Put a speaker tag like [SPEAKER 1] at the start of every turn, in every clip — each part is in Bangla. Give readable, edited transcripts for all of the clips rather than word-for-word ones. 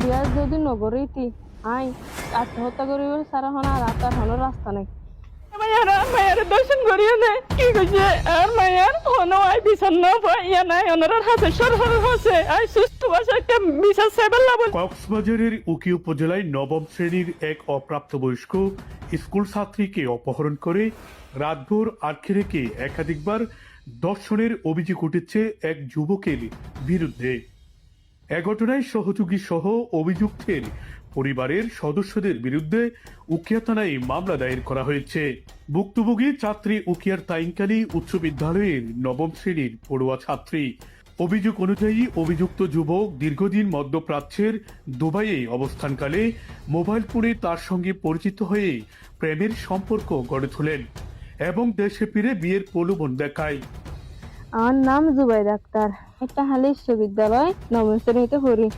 [SPEAKER 1] বিয়া যদি নগরীতি আই আত্মহত্যা করিব সারা হন আর আত্মার হন রাস্তা নাই মায়ের দর্শন করিও না কি কইছে আর মায়ের হন আই বিছন্ন পাইয়া নাই ওনার হাতে সরহর হচ্ছে আই সুস্থ ভাষা একটা বিশ্বাস সেবেলা বল।
[SPEAKER 2] কক্সবাজারের উকি উপজেলায় নবম শ্রেণীর এক অপ্রাপ্তবয়স্ক স্কুল ছাত্রীকে অপহরণ করে রাতভর আটকে রেখে একাধিকবার ধর্ষণের অভিযোগ উঠেছে এক যুবকের বিরুদ্ধে। এ ঘটনায় সহযোগী সহ অভিযুক্তের পরিবারের সদস্যদের বিরুদ্ধে উকিয়া থানায় মামলা দায়ের করা হয়েছে। ভুক্তভোগী ছাত্রী উকিয়ার তাইনকালী উচ্চ বিদ্যালয়ের নবম শ্রেণীর পড়ুয়া ছাত্রী। অভিযোগ অনুযায়ী অভিযুক্ত যুবক দীর্ঘদিন মধ্যপ্রাচ্যের দুবাইয়ে অবস্থানকালে মোবাইল ফোনে তার সঙ্গে পরিচিত হয়ে প্রেমের সম্পর্ক গড়ে তোলেন এবং দেশে ফিরে বিয়ের প্রলোভন দেখায়।
[SPEAKER 1] আমার নাম জুবাই ডাক্তার, একটা হালি বিশ্ববিদ্যালয় নবম শ্রেণীতে পড়ি।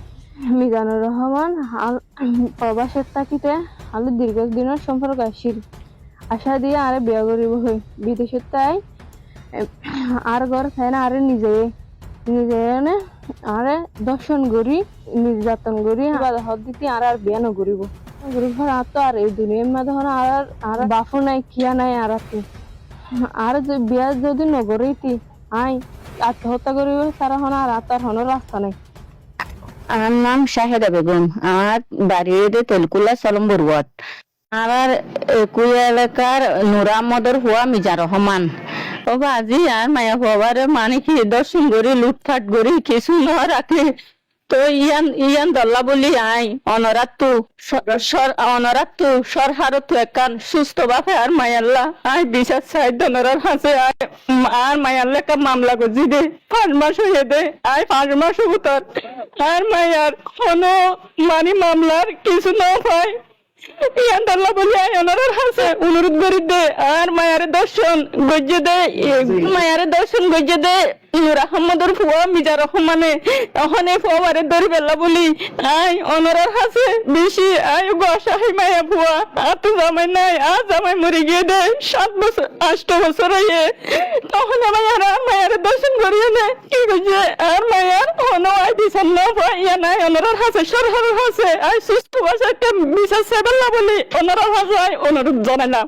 [SPEAKER 1] মিজানুর রহমান প্রবাসের থাকিতে আলু দীর্ঘদিনের সম্পর্ক আশা দিয়ে আরে বিয়া করিব হই বিদেশের তাই আর ঘর খাই না আরে নিজে আরে দর্শন করি নির্যাতন করি হদ দিতে আর আর বিয়া নকরিব গরিব ঘর আর তো আর এই দুনিয়ার মধ্যে আর বাফু নাই কিয়া নাই আর বিয়া যদি নগরীতি আই আত্মহত্যা করিব সারা হন আর আত্মার হন রাস্তা নাই।
[SPEAKER 3] আমার নাম শাহেদা বেগম, আমার বাড়ি তেলকুলা সলম বরুয়াট। আমার কুয়া এলাকার নুরা আহমদের হুয়া মিজা রহমান। ও আজি আর মায়া হওয়ার মানে কি দর্শন করি লুটফাট করি কিছু ন রাখে তো ইয়ান দল্লা বলি আই অনরাত্তু সরহারতু একান সুস্থ বাপে আর মায়াল্লা আই বিচার সাহিত্য নরার হাসে আর মায়াল্লা কা মামলা করছি দে 5 মাস হয়ে দে আই 5 মাস উত্তর আর মায়ার কোনো মানে মামলার কিছু না হয় ইয়ান দল্লা বলি আই অনরার হাসে অনুরোধ করি দে আর মায়ারে দর্শন গজ্জে দে নুর আহমদের ফুয়া মিজা রহমানে ওখানে ফুয়ারে দরি বেলা বলি আই অনরার হাসে বেশি আই গসাহি মায়া ফুয়া আর তো জামাই নাই আর জামাই মরে গিয়ে দে 7 বছর 8 বছর হয়ে তখন মায়ারে দর্শন করিয়ে নে কি কইছে আর মায়ার হন আই বিছন্ন পাইয়া নাই অনরার হাসে সরহর হাসে আই সুস্থ ভাষা একটা বিশ্বাস সেবেলা বলি অনরার হাসে অনুরোধ জানাই না।